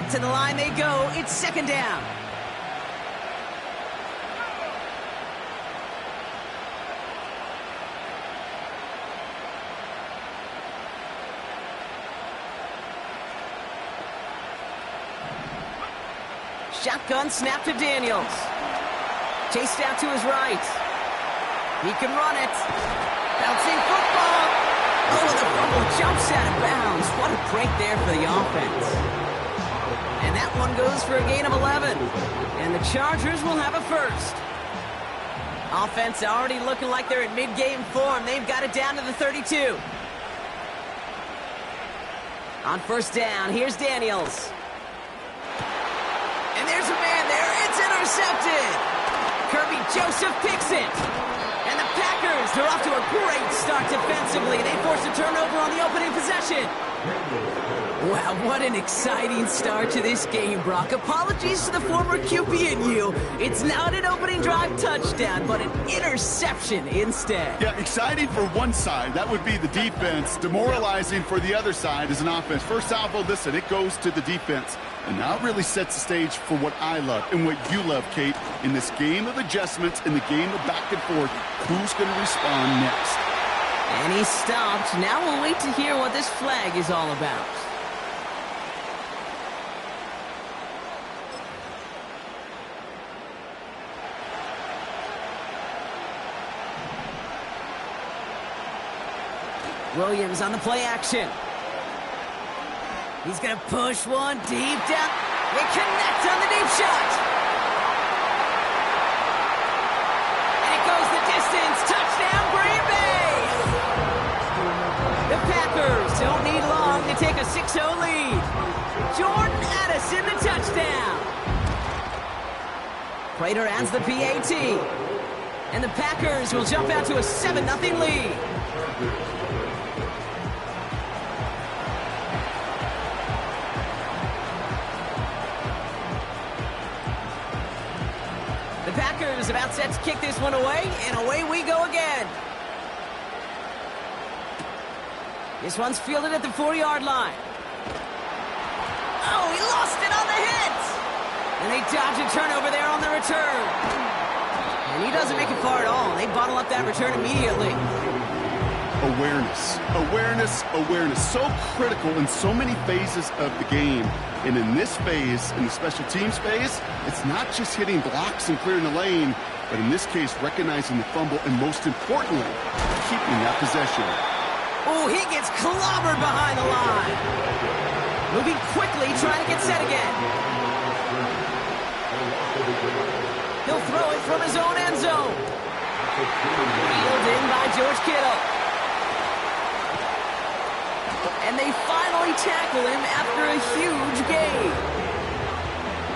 Back to the line they go. It's second down. Shotgun snap to Daniels. Chased out to his right. He can run it. Bouncing football. Oh, the fumble jumps out of bounds. What a break there for the offense. And that one goes for a gain of 11. And the Chargers will have a first. Offense already looking like they're in mid-game form. They've got it down to the 32. On first down, here's Daniels. And there's a man there. It's intercepted. Kirby Joseph picks it. And the Packers, they're off to a great start defensively. They force a turnover on the opening possession. Wow, what an exciting start to this game, Brock. Apologies to the former QB and you. It's not an opening drive touchdown, but an interception instead. Yeah, exciting for one side. That would be the defense. Demoralizing for the other side as an offense. First salvo, listen, it goes to the defense. And now it really sets the stage for what I love and what you love, Kate, in this game of adjustments, in the game of back and forth. Who's going to respond next? And he stopped. Now we'll wait to hear what this flag is all about. Williams on the play action. He's going to push one deep down. They connect on the deep shot. And it goes the distance. Touchdown, Green Bay. The Packers don't need long to take a 6-0 lead. Jordan Addison, the touchdown. Prater adds the PAT. And the Packers will jump out to a 7-0 lead. Packers about set to kick this one away, and away we go again. This one's fielded at the 40-yard line. Oh, he lost it on the hit! And they dodge a turnover there on the return. And he doesn't make it far at all. They bottle up that return immediately. Awareness, awareness, awareness. So critical in so many phases of the game. And in this phase, in the special teams phase, it's not just hitting blocks and clearing the lane, but in this case, recognizing the fumble and most importantly, keeping that possession. Oh, he gets clobbered behind the line. Moving quickly, trying to get set again. He'll throw it from his own end zone. Reeled in by George Kittle. And they finally tackle him after a huge gain.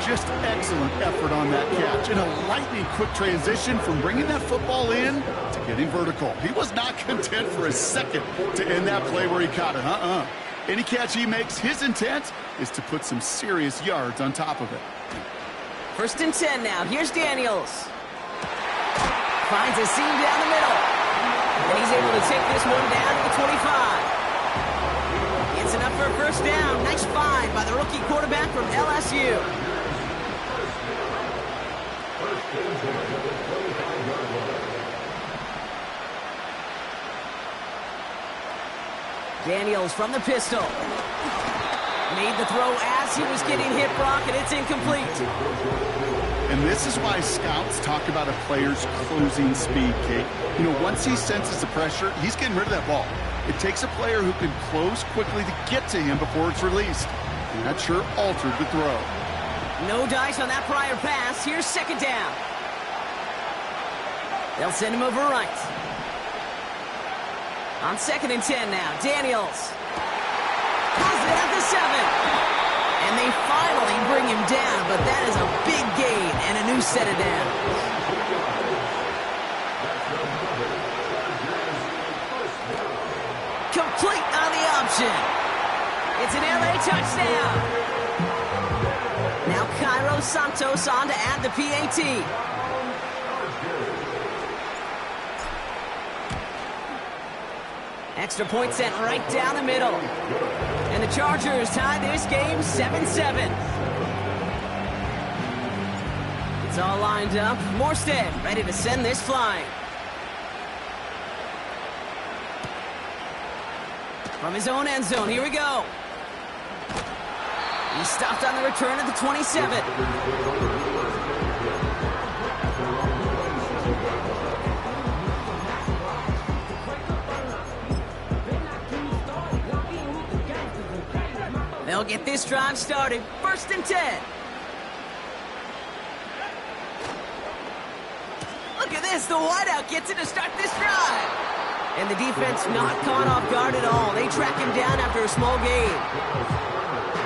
Just excellent effort on that catch. And a lightning quick transition from bringing that football in to getting vertical. He was not content for a second to end that play where he caught it. Any catch he makes, his intent is to put some serious yards on top of it. First and 10 now. Here's Daniels. Finds a seam down the middle. And he's able to take this one down to the 25. It's enough for a first down. Nice find by the rookie quarterback from LSU. Daniels from the pistol. Made the throw as he was getting hit, Brock, and it's incomplete. And this is why scouts talk about a player's closing speed, Kate. You know, once he senses the pressure, he's getting rid of that ball. It takes a player who can close quickly to get to him before it's released. And that sure altered the throw. No dice on that prior pass. Here's second down. They'll send him over right. On second and 10 now, Daniels. Pulls it at the 7. And they finally bring him down, but that is a big gain and a new set of downs. Complete on the option. It's an LA touchdown. Now Cairo Santos on to add the PAT. Extra point sent right down the middle. And the Chargers tie this game 7-7. It's all lined up. Morstead ready to send this flying. From his own end zone, here we go. He stopped on the return at the 27. They'll get this drive started. 1st and 10. Look at this. The wideout gets it to start this drive. And the defense not caught off guard at all. They track him down after a small gain.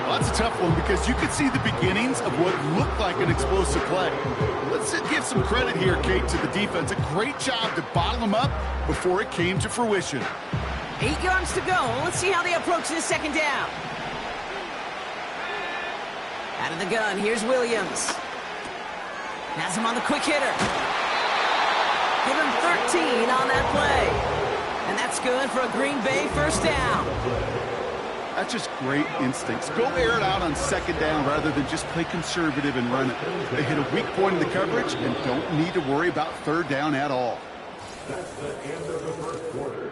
Well, that's a tough one because you could see the beginnings of what looked like an explosive play. Let's give some credit here, Kate, to the defense. A great job to bottle him up before it came to fruition. 8 yards to go. Let's see how they approach this 2nd down. Out of the gun, here's Williams. Has him on the quick hitter. Give him 13 on that play. And that's good for a Green Bay 1st down. That's just great instincts. Go air it out on 2nd down rather than just play conservative and run it. They hit a weak point in the coverage and don't need to worry about 3rd down at all. That's the end of the 1st quarter.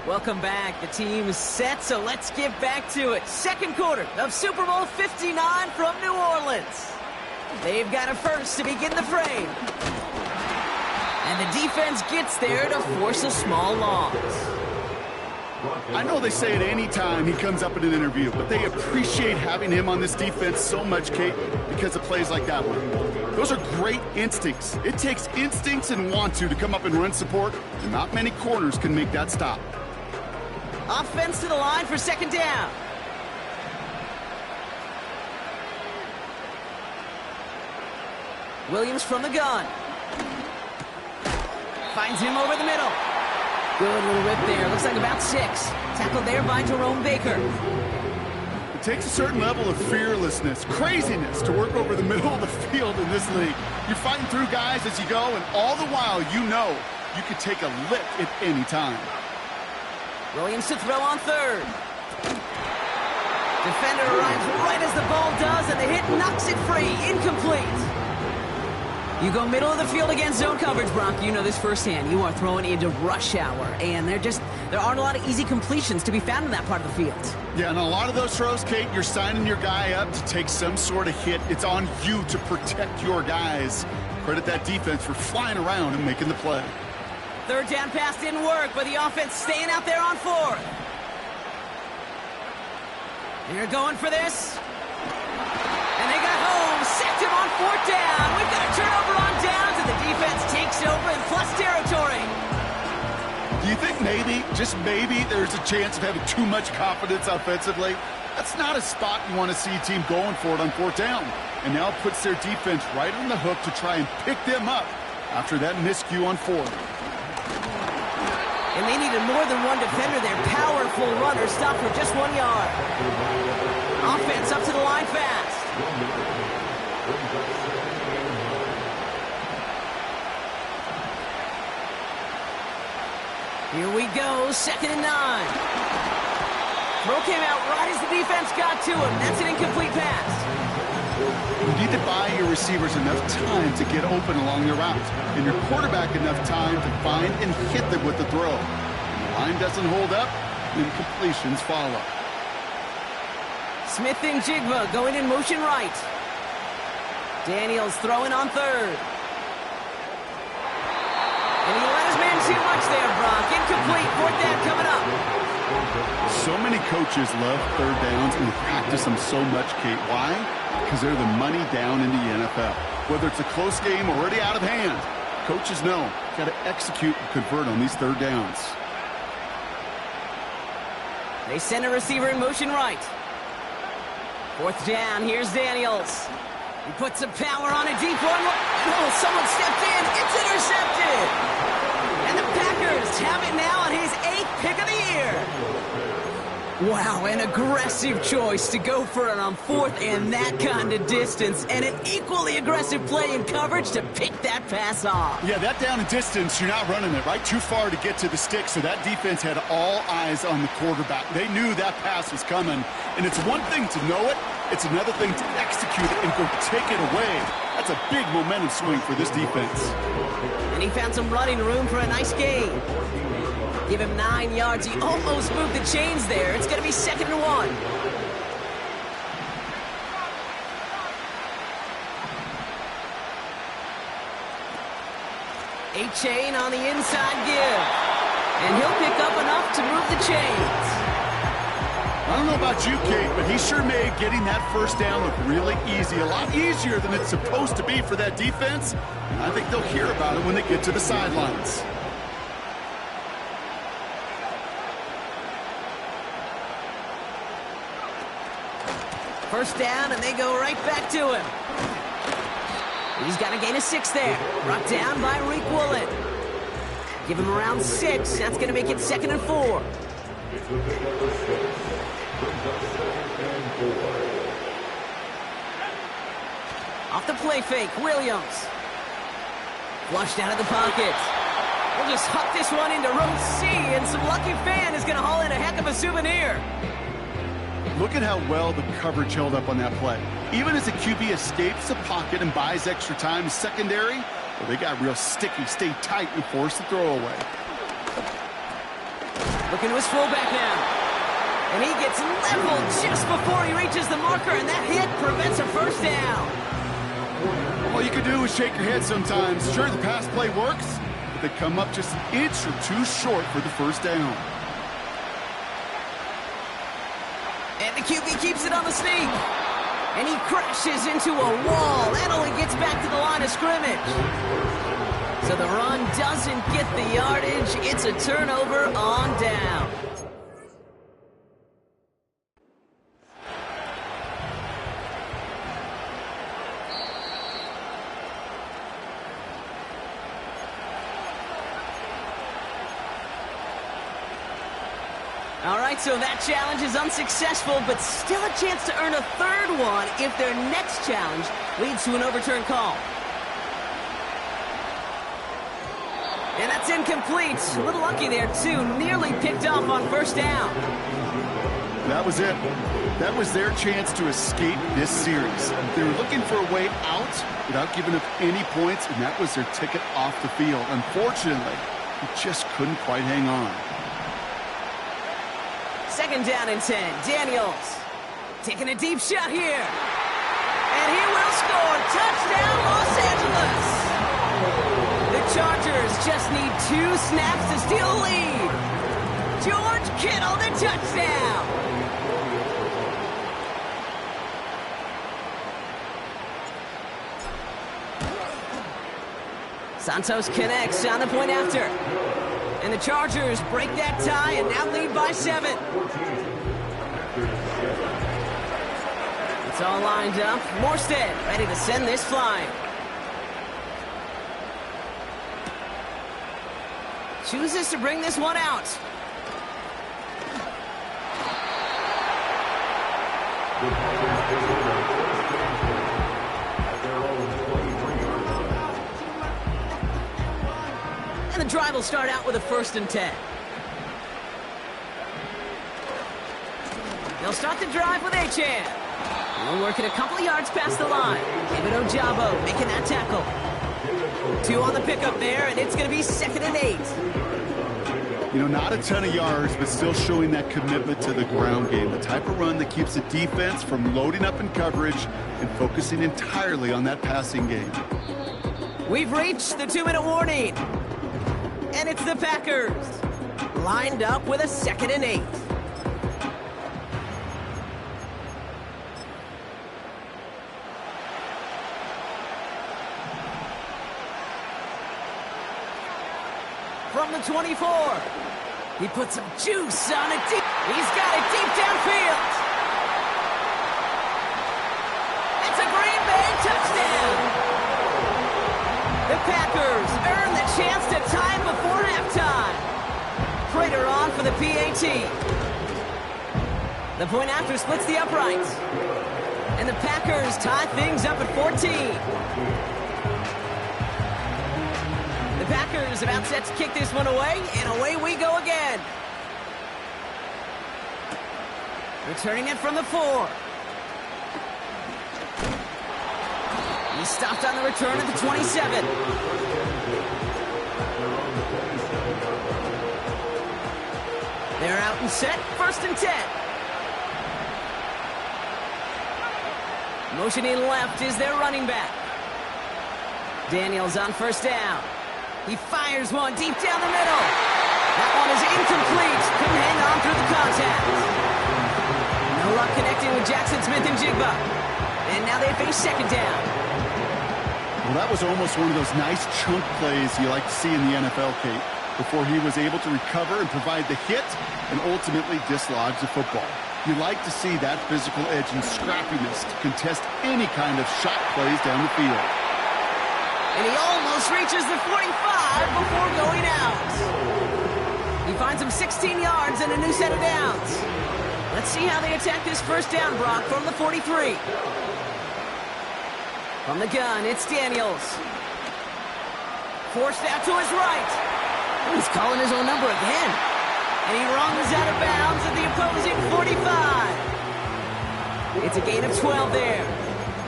Welcome back. The team is set, so let's get back to it. 2nd quarter of Super Bowl 59 from New Orleans. They've got a first to begin the frame. And the defense gets there to force a small loss. I know they say it any time he comes up in an interview, but they appreciate having him on this defense so much, Kate, because of plays like that one. Those are great instincts. It takes instincts and want to come up and run support, and not many corners can make that stop. Offense to the line for 2nd down. Williams from the gun. Finds him over the middle. Good little rip there. Looks like about 6. Tackled there by Jerome Baker. It takes a certain level of fearlessness, craziness to work over the middle of the field in this league. You're fighting through guys as you go, and all the while you know you could take a lick at any time. Williams to throw on 3rd. Defender arrives right as the ball does, and the hit knocks it free. Incomplete. You go middle of the field against zone coverage, Brock. You know this firsthand. You are throwing into rush hour, and there aren't a lot of easy completions to be found in that part of the field. Yeah, and a lot of those throws, Kate, you're signing your guy up to take some sort of hit. It's on you to protect your guys. Credit that defense for flying around and making the play. 3rd down pass didn't work, but the offense staying out there on 4th. They're going for this. And they got home. Sacked him on 4th down. We've got a turnover on downs, and the defense takes over in plus territory. Do you think maybe, just maybe, there's a chance of having too much confidence offensively? That's not a spot you want to see a team going for it on 4th down. And now it puts their defense right on the hook to try and pick them up after that miscue on 4th. And they needed more than one defender there. Powerful runner stopped for just 1 yard. Offense up to the line fast. Here we go, 2nd and 9. Throw came out right as the defense got to him. That's an incomplete pass. You need to buy your receivers enough time to get open along their route, and your quarterback enough time to find and hit them with the throw. When the line doesn't hold up, incompletions follow. Smith and Jigba going in motion right. Daniels throwing on 3rd. And he let his man too much there, Brock. Incomplete. 4th down coming up. So many coaches love 3rd downs and practice them so much, Kate. Why? Because they're the money down in the NFL. Whether it's a close game already out of hand, coaches know got to execute and convert on these 3rd downs. They send a receiver in motion right. 4th down. Here's Daniels. He puts some power on a deep one. Oh, someone stepped in. It's intercepted. And the Packers have it now on his 8th pick of the year. Wow, an aggressive choice to go for it on fourth and that kind of distance, and an equally aggressive play in coverage to pick that pass off. Yeah, that down and distance, you're not running it, right? Too far to get to the stick, so that defense had all eyes on the quarterback. They knew that pass was coming, and it's one thing to know it, it's another thing to execute it and go take it away. That's a big momentum swing for this defense. And he found some running room for a nice gain. Give him 9 yards. He almost moved the chains there. It's going to be 2nd and 1. A-chain on the inside give. And he'll pick up enough to move the chains. I don't know about you, Kate, but he sure made getting that first down look really easy. A lot easier than it's supposed to be for that defense. And I think they'll hear about it when they get to the sidelines. First down, and they go right back to him. He's got a gain of 6 there. Brought down by Reek Woolen. Give him around 6. That's going to make it 2nd and 4. Off the play fake, Williams. Flushed out of the pocket. We'll just huck this one into row C, and some lucky fan is going to haul in a heck of a souvenir. Look at how well the coverage held up on that play. Even as the QB escapes the pocket and buys extra time in secondary, well, they got real sticky, stay tight, and force the throw away. Looking to his fullback now. And he gets leveled just before he reaches the marker, and that hit prevents a first down. All you can do is shake your head sometimes. Sure, the pass play works, but they come up just an inch or two short for the first down. And the QB keeps it on the sneak. And he crashes into a wall. That only gets back to the line of scrimmage. So the run doesn't get the yardage. It's a turnover on down. All right, so that challenge is unsuccessful, but still a chance to earn a third one if their next challenge leads to an overturned call. And that's incomplete. A little lucky there, too. Nearly picked off on first down. That was it. That was their chance to escape this series. They were looking for a way out without giving up any points, and that was their ticket off the field. Unfortunately, they just couldn't quite hang on. 2nd down and 10. Daniels taking a deep shot here. And he will score. Touchdown, Los Angeles. The Chargers just need 2 snaps to steal a lead. George Kittle, the touchdown. Santos connects on the point after. And the Chargers break that tie and now lead by 7. It's all lined up. Morstead ready to send this flying. Chooses to bring this one out. And the drive will start out with a 1st and 10. They'll start the drive with A-Chan. He'll work it a couple of yards past the line. David Ojabo making that tackle. 2 on the pickup there, and it's going to be 2nd and 8. You know, not a ton of yards, but still showing that commitment to the ground game. The type of run that keeps the defense from loading up in coverage and focusing entirely on that passing game. We've reached the 2-minute warning. And it's the Packers. Lined up with a 2nd and 8. From the 24. He puts some juice on it. He's got it deep downfield. It's a Green Bay touchdown. The Packers earn the chance to tie it before halftime. Prater on for the PAT. The point after splits the uprights. And the Packers tie things up at 14. The Packers about set to kick this one away, and away we go again. Returning it from the 4. He stopped on the return at the 27. They're out and set, 1st and 10. Motioning left is their running back. Daniels on 1st down. He fires one deep down the middle. That one is incomplete. Couldn't hang on through the contact. No luck connecting with Jackson Smith and Jigba. And now they face 2nd down. Well, that was almost one of those nice chunk plays you like to see in the NFL, Kate, before he was able to recover and provide the hit and ultimately dislodge the football. You like to see that physical edge and scrappiness to contest any kind of shot plays down the field. And he almost reaches the 45 before going out. He finds him 16 yards and a new set of downs. Let's see how they attack this 1st down, Brock, from the 43. From the gun, it's Daniels. Forced out to his right. He's calling his own number again. And he runs out of bounds at the opposing 45. It's a gain of 12 there.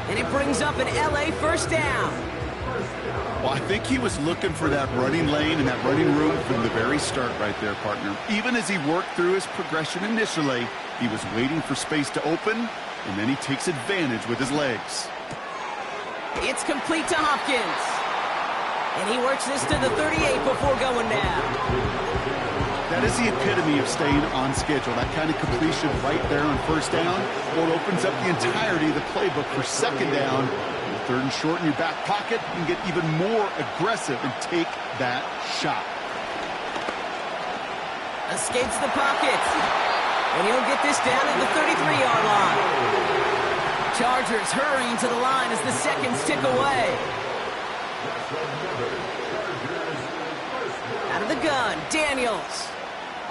And it brings up an LA 1st down. Well, I think he was looking for that running lane and that running room from the very start right there, partner. Even as he worked through his progression initially, he was waiting for space to open, and then he takes advantage with his legs. It's complete to Hopkins. And he works this to the 38 before going down. That is the epitome of staying on schedule. That kind of completion right there on 1st down. Well, it opens up the entirety of the playbook for 2nd down. 3rd and short in your back pocket, you can get even more aggressive and take that shot. Escapes the pocket. And he'll get this down at the 33-yard line. Chargers hurrying to the line as the seconds tick away. Out of the gun, Daniels.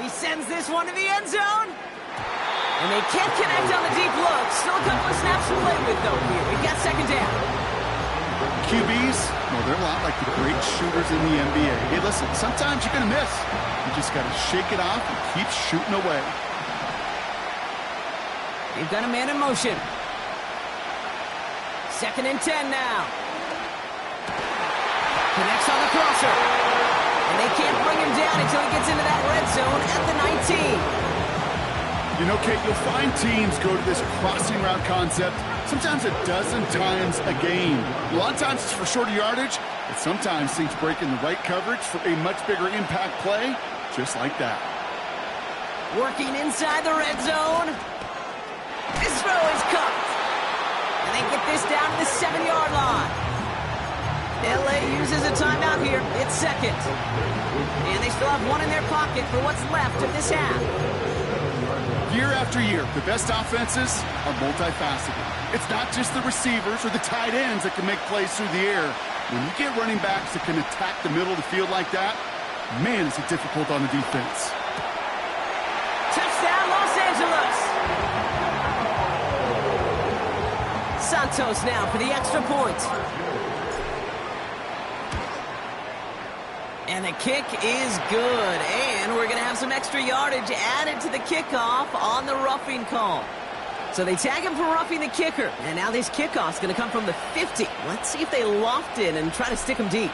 He sends this one to the end zone. And they can't connect on the deep look. Still a couple of snaps to play with, though, here. We've got 2nd down. QBs, well, they're a lot like the great shooters in the NBA. Hey, listen, sometimes you're going to miss. You just got to shake it off and keep shooting away. They've got a man in motion. 2nd and 10 now. Connects on the crosser. And they can't bring him down until he gets into that red zone at the 19. You know, Kate, you'll find teams go to this crossing route concept sometimes a dozen times a game. A lot of times it's for shorter yardage, but sometimes teams break in the right coverage for a much bigger impact play, just like that. Working inside the red zone. This throw is cupped. And they get this down to the 7-yard line. LA uses a timeout here. It's 2nd. And they still have one in their pocket for what's left of this half. Year after year, the best offenses are multifaceted. It's not just the receivers or the tight ends that can make plays through the air. When you get running backs that can attack the middle of the field like that, man, is it difficult on the defense. Touchdown, Los Angeles. Santos now for the extra point. And the kick is good. And we're going to have some extra yardage added to the kickoff on the roughing call. So they tag him for roughing the kicker. And now this kickoff's going to come from the 50. Let's see if they loft in and try to stick him deep.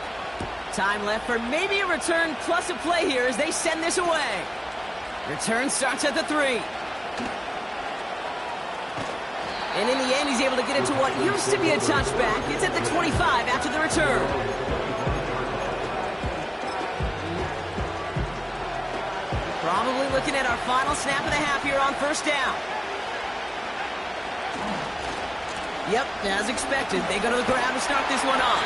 Time left for maybe a return plus a play here as they send this away. Return starts at the 3. And in the end, he's able to get it to what used to be a touchback. It's at the 25 after the return. Probably looking at our final snap of the half here on 1st down. Yep, as expected, they go to the ground to start this one off.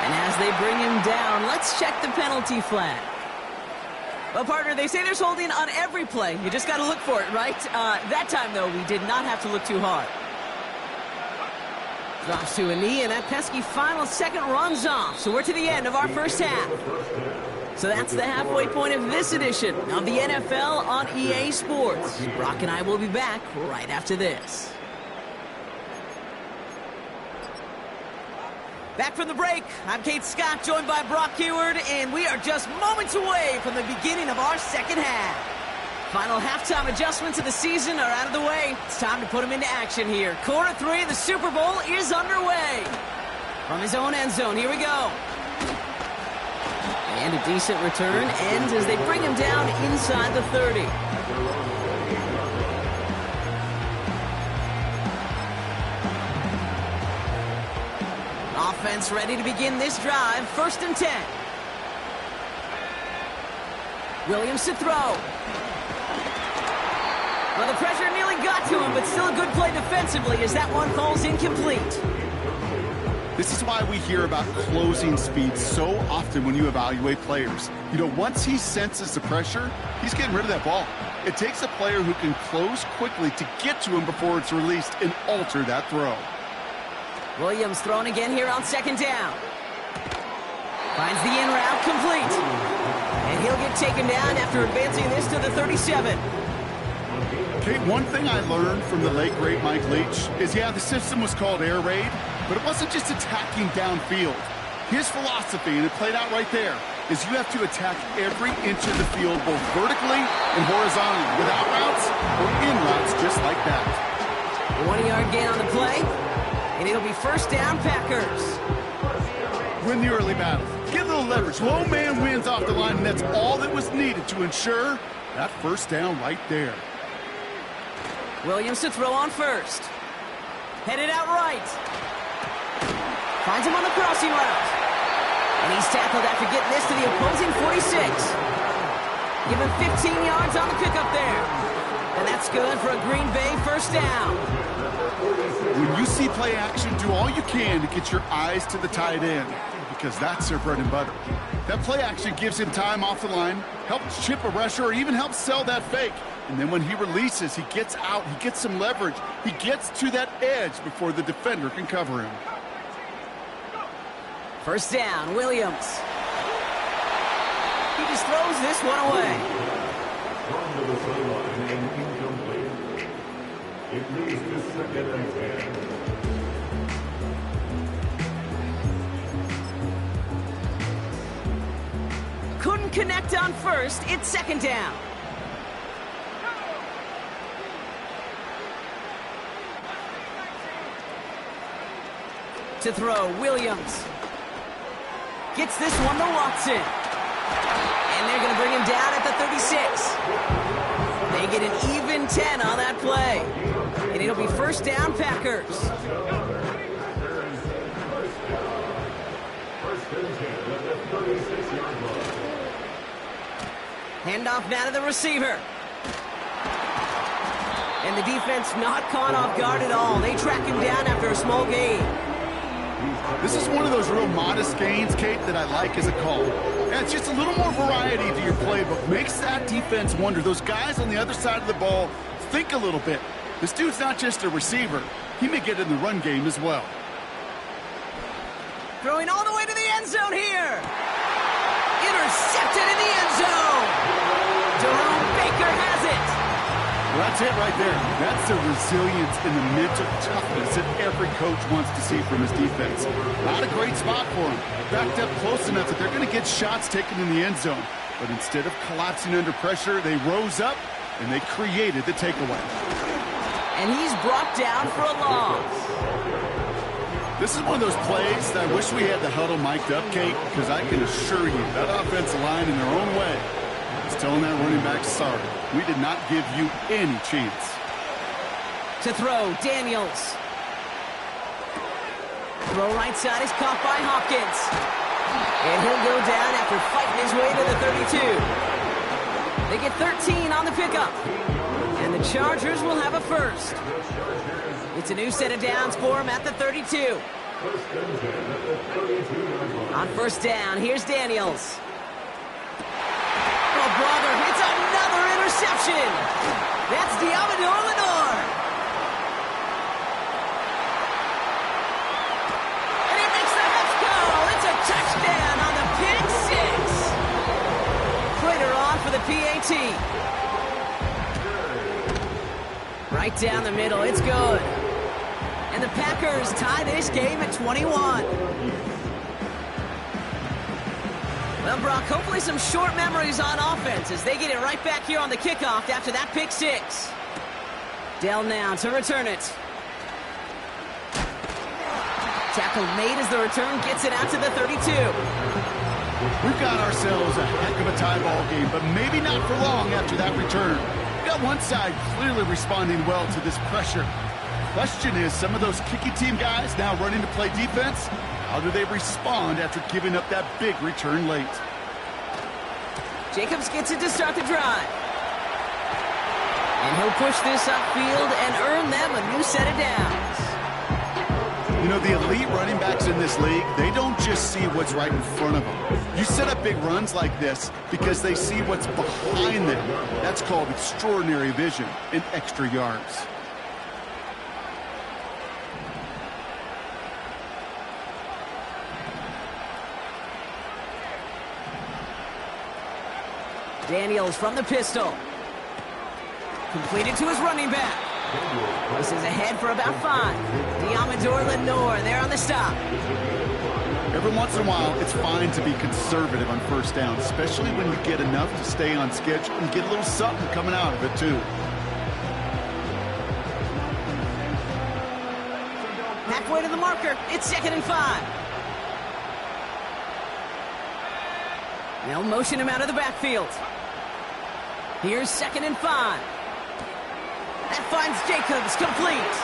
And as they bring him down, let's check the penalty flag. Well, partner, they say there's holding on every play. You just got to look for it, right? That time, though, we did not have to look too hard. Drops to a knee, and that pesky final second runs off. So we're to the end of our 1st half. So that's the halfway point of this edition of the NFL on EA Sports. Brock and I will be back right after this. Back from the break, I'm Kate Scott, joined by Brock Heward, and we are just moments away from the beginning of our second half. Final halftime adjustments of the season are out of the way. It's time to put them into action here. Quarter 3 of the Super Bowl is underway. From his own end zone, here we go. And a decent return ends as they bring him down inside the 30. Offense ready to begin this drive. 1st and 10. Williams to throw. Well, the pressure nearly got to him, but still a good play defensively as that one falls incomplete. This is why we hear about closing speed so often when you evaluate players. You know, once he senses the pressure, he's getting rid of that ball. It takes a player who can close quickly to get to him before it's released and alter that throw. Williams throwing again here on 2nd down. Finds the in route complete. And he'll get taken down after advancing this to the 37. Okay, one thing I learned from the late, great Mike Leach is, yeah, the system was called air raid, but it wasn't just attacking downfield. His philosophy, and it played out right there, is you have to attack every inch of the field, both vertically and horizontally, without routes or in routes just like that. A 1-yard gain on the play, and it'll be 1st down Packers. Win the early battle. Get a little leverage. Low man wins off the line, and that's all that was needed to ensure that 1st down right there. Williams to throw on 1st. Headed out right. Finds him on the crossing route. And he's tackled after getting this to the opposing 46. Give him 15 yards on the pickup there. And that's good for a Green Bay 1st down. When you see play action, do all you can to get your eyes to the tight end, because that's their bread and butter. That play action gives him time off the line, helps chip a rusher, or even helps sell that fake. And then when he releases, he gets out, he gets some leverage. He gets to that edge before the defender can cover him. 1st down, Williams. He just throws this one away. From to the sideline and incomplete. It leads to 2nd and 10. Couldn't connect on 1st. It's 2nd down. To throw, Williams. Gets this one to Watson. And they're going to bring him down at the 36. They get an even 10 on that play. And it'll be 1st down Packers. 1st and 10 at the 36-yard line. Handoff now to the receiver. And the defense not caught off guard at all. They track him down after a small gain. This is one of those real modest gains, Kate, that I like as a call. Yeah, it's just a little more variety to your playbook. Makes that defense wonder. Those guys on the other side of the ball think a little bit. This dude's not just a receiver. He may get in the run game as well. Throwing all the way to the end zone here. Intercepted in the end zone. Jerome Baker has it. Well, that's it right there. That's the resilience and the mental toughness that every coach wants to see from his defense. Not a great spot for him. Backed up close enough that they're going to get shots taken in the end zone. But instead of collapsing under pressure, they rose up and they created the takeaway. And he's brought down for a loss. This is one of those plays that I wish we had the huddle mic'd up, Kate, because I can assure you that offensive line in their own way is telling that running back, sorry, we did not give you any chance. To throw, Daniels. Throw right side is caught by Hopkins. And he'll go down after fighting his way to the 32. They get 13 on the pickup. And the Chargers will have a 1st. It's a new set of downs for him at the 32. On 1st down, here's Daniels. Oh, brother, it's another interception. That's Diamador Lenore. And he makes the Mets go. It's a touchdown on the pick 6. PAT. Right down the middle, it's good. And the Packers tie this game at 21. Well, Brock, hopefully some short memories on offense as they get it right back here on the kickoff after that pick six. Dell now to return it. Tackle made as the return gets it out to the 32. We've got ourselves a heck of a tie ball game, but maybe not for long after that return. We've got one side clearly responding well to this pressure. Question is, some of those kicky team guys now running to play defense, how do they respond after giving up that big return late? Jacobs gets it to start the drive. And he'll push this upfield and earn them a new set of downs. You know, the elite running backs in this league, they don't just see what's right in front of them. You set up big runs like this because they see what's behind them. That's called extraordinary vision and extra yards. Daniels from the pistol. Completed to his running back. This is ahead for about 5. Diamador Lenore there on the stop. Every once in a while, it's fine to be conservative on first down, especially when you get enough to stay on schedule and get a little something coming out of it, too. Halfway to the marker. It's 2nd and 5. They'll motion him out of the backfield. Here's 2nd and 5. That finds Jacobs, complete.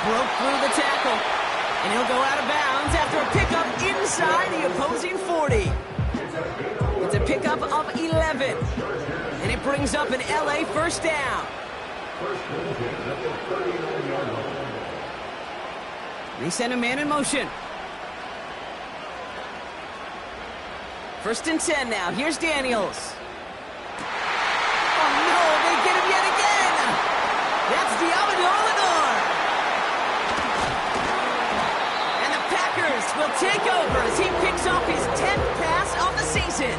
Broke through the tackle. And he'll go out of bounds after a pickup inside the opposing 40. It's a pickup of 11. And it brings up an LA first down. They send a man in motion. 1st and 10 now. Here's Daniels. Oh, no, they get him yet again. That's Diamador Lenore. And the Packers will take over as he picks off his 10th pass of the season.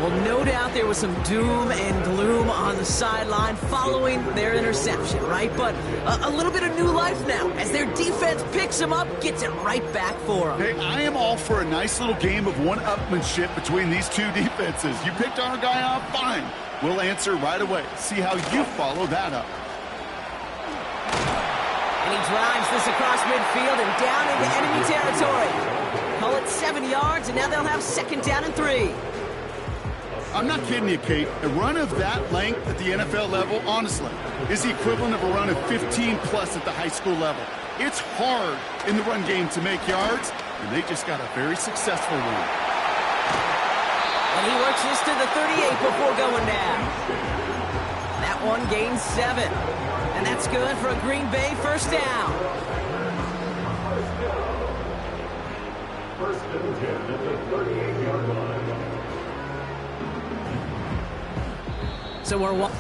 Well, no doubt there was some doom and gloom on the sideline following their interception, right? But a little bit of new life now as their defense picks them up, gets it right back for them. Hey, I am all for a nice little game of one-upmanship between these two defenses. You picked our guy off, fine. We'll answer right away. See how you follow that up. And he drives this across midfield and down into enemy territory. Call it 7 yards, and now they'll have 2nd down and 3. I'm not kidding you, Kate. A run of that length at the NFL level, honestly, is the equivalent of a run of 15-plus at the high school level. It's hard in the run game to make yards, and they just got a very successful one. And he works this to the 38 before going down. That one gains 7. And that's good for a Green Bay first down. 1st and 10 at the 38-yard line. So we're one.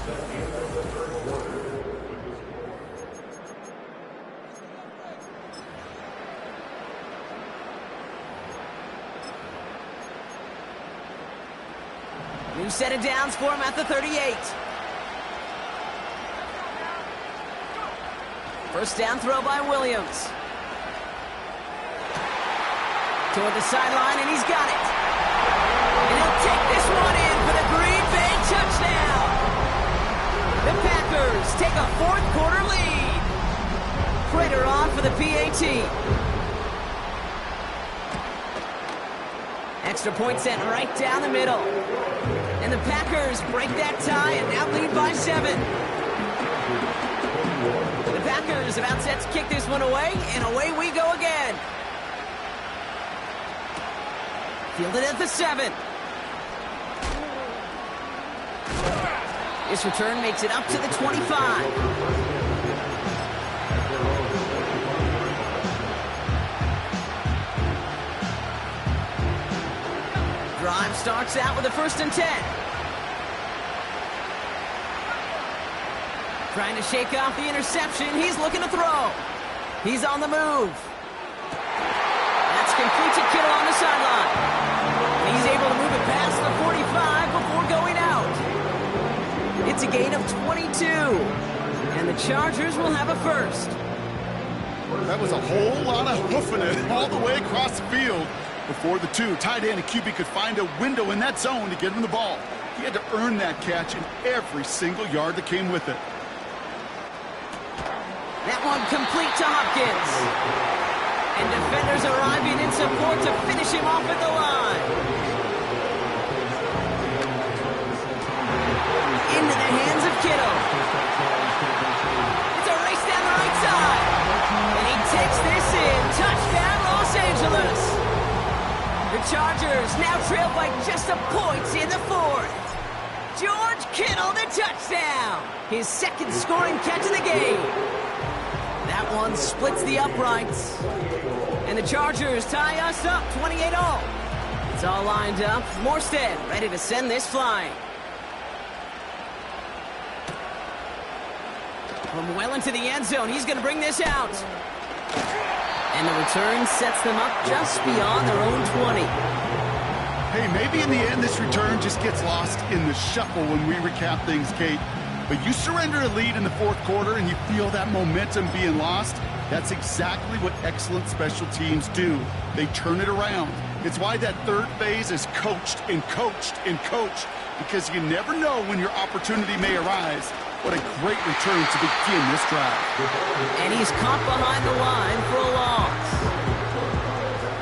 New set of downs for him at the 38. First down throw by Williams. Toward the sideline, and he's got it. And he'll take this one in for the Green Bay touchdown. The Packers take a 4th quarter lead. Prater on for the PAT. Extra point sent right down the middle. And the Packers break that tie and now lead by 7. The Packers about set to kick this one away, and away we go again. Fielded at the 7. This return makes it up to the 25. Drive starts out with a 1st and 10. Trying to shake off the interception. He's looking to throw. He's on the move. That's complete to Kittle on the sideline. He's able to move it past the 45 before going out. It's a gain of 22. And the Chargers will have a first. That was a whole lot of hoofing it all the way across the field before the two tight end and QB could find a window in that zone to get him the ball. He had to earn that catch in every single yard that came with it. That one complete to Hopkins. And defenders arriving in support to finish him off at the line. Into the hands of Kittle. It's a race down the right side. And he takes this in. Touchdown, Los Angeles. The Chargers now trail by just a point in the fourth. George Kittle, the touchdown. His second scoring catch of the game. That one splits the uprights. And the Chargers tie us up 28-all. It's all lined up. Morstead ready to send this flying. From well into the end zone, he's going to bring this out. And the return sets them up just beyond their own 20. Hey, maybe in the end this return just gets lost in the shuffle when we recap things, Kate. But you surrender a lead in the fourth quarter and you feel that momentum being lost. That's exactly what excellent special teams do. They turn it around. It's why that third phase is coached and coached and coached, because you never know when your opportunity may arise. What a great return to begin this drive. And he's caught behind the line for a loss.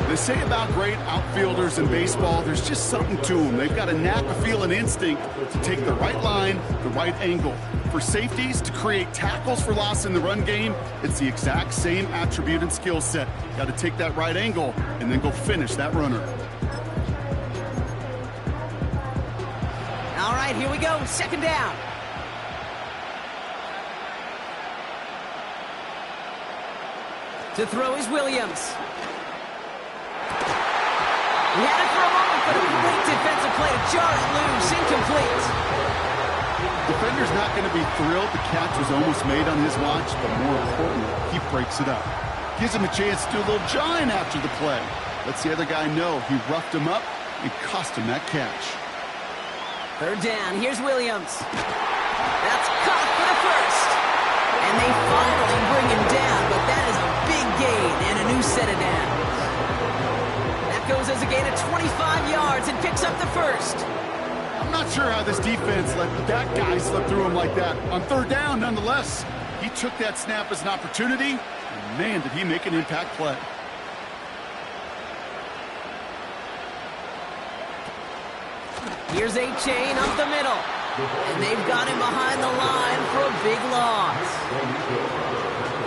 They say about great outfielders in baseball, there's just something to them. They've got a knack, a feel, and instinct to take the right line, the right angle. For safeties to create tackles for loss in the run game, it's the exact same attribute and skill set. Got to take that right angle and then go finish that runner. All right, here we go. Second down. To throw is Williams. He had it for a moment, but a great defensive play to jar it loose. Incomplete. Defender's not going to be thrilled the catch was almost made on his watch, but more importantly, he breaks it up. Gives him a chance to do a little jawing after the play. Lets the other guy know he roughed him up and cost him that catch. Third down. Here's Williams. That's caught for the first. And they finally bring him down, but that is a big gain and a new set of downs. Goes as a gain of 25 yards and picks up the first. I'm not sure how this defense let that guy slip through him like that. On third down, nonetheless, he took that snap as an opportunity, and man, did he make an impact play. Here's a chain up the middle, and they've got him behind the line for a big loss.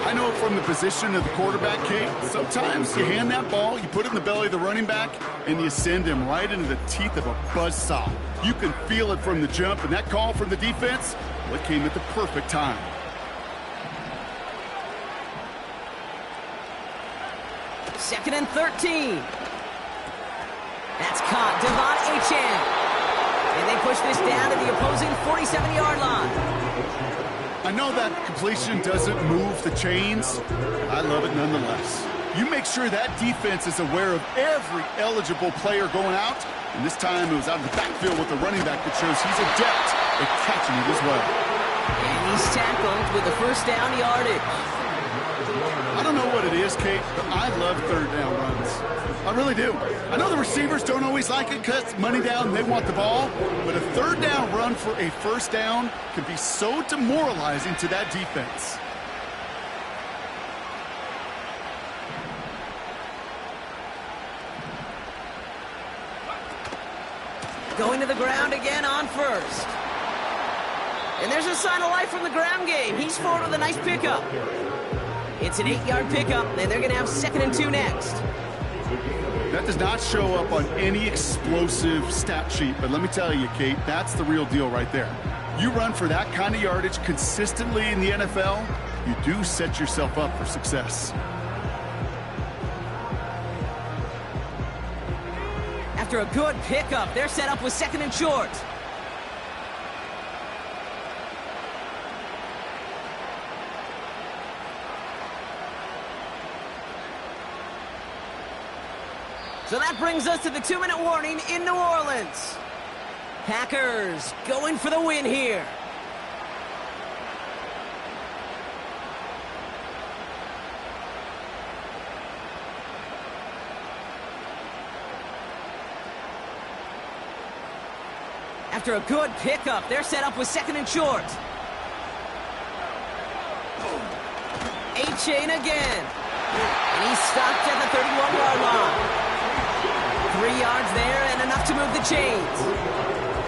I know from the position of the quarterback, Kate, sometimes you hand that ball, you put it in the belly of the running back, and you send him right into the teeth of a buzzsaw. You can feel it from the jump, and that call from the defense, well, it came at the perfect time. Second and 13. That's caught. Devon Achane. And they push this down to the opposing 47-yard line. I know that completion doesn't move the chains. I love it nonetheless. You make sure that defense is aware of every eligible player going out. And this time it was out of the backfield with the running back that shows he's adept at catching it as well. And he's tackled with a first down yardage. I don't know what it is, Kate, but I love third down runs. I really do. I know the receivers don't always like it because it's money down and they want the ball, but a third down run for a first down can be so demoralizing to that defense. Going to the ground again on first. And there's a sign of life from the ground game. He's forward with a nice pickup. It's an 8-yard pickup, and they're going to have 2nd and 2 next. That does not show up on any explosive stat sheet, but let me tell you, Kate, that's the real deal right there. You run for that kind of yardage consistently in the NFL, you do set yourself up for success. After a good pickup, they're set up with 2nd and short. So that brings us to the 2-minute warning in New Orleans. Packers going for the win here. After a good pickup, they're set up with second and short. A-chain again. And he's stopped at the 31-yard line. 3 yards there and enough to move the chains.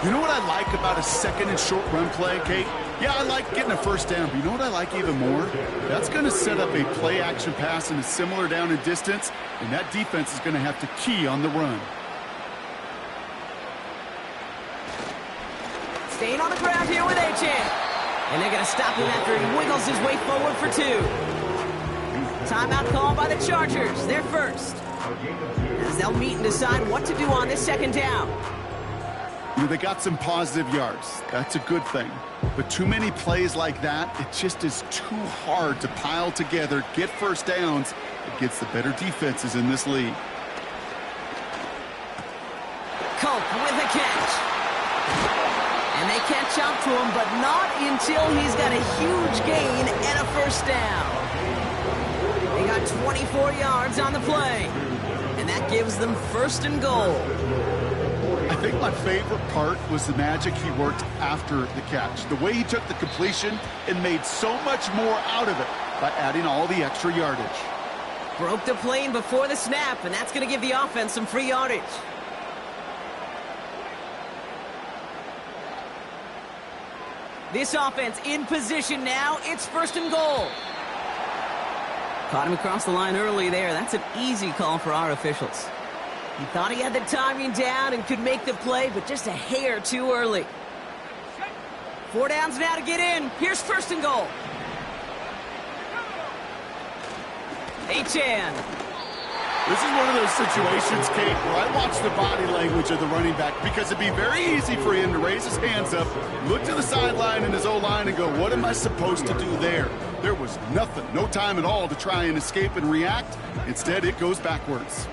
You know what I like about a second and short run play, Kate? Yeah, I like getting a first down, but you know what I like even more? That's going to set up a play-action pass in a similar down and distance, and that defense is going to have to key on the run. Staying on the ground here with A-chain. And they're going to stop him after he wiggles his way forward for 2. Timeout called by the Chargers. They're first. As they'll meet and decide what to do on this second down. You know, they got some positive yards. That's a good thing. But too many plays like that, it just is too hard to pile together, get first downs against the better defenses in this league. Culp with a catch. And they catch up to him, but not until he's got a huge gain and a first down. They got 24 yards on the play. And that gives them first and goal. I think my favorite part was the magic he worked after the catch. The way he took the completion and made so much more out of it by adding all the extra yardage. Broke the plane before the snap, and that's going to give the offense some free yardage. This offense in position now. It's first and goal. Caught him across the line early there. That's an easy call for our officials. He thought he had the timing down and could make the play, but just a hair too early. 4 downs now to get in. Here's first and goal. A-chan. This is one of those situations, Kate, where I watch the body language of the running back because it'd be very easy for him to raise his hands up, look to the sideline in his O-line and go, what am I supposed to do there? There was nothing, no time at all to try and escape and react. Instead, it goes backwards.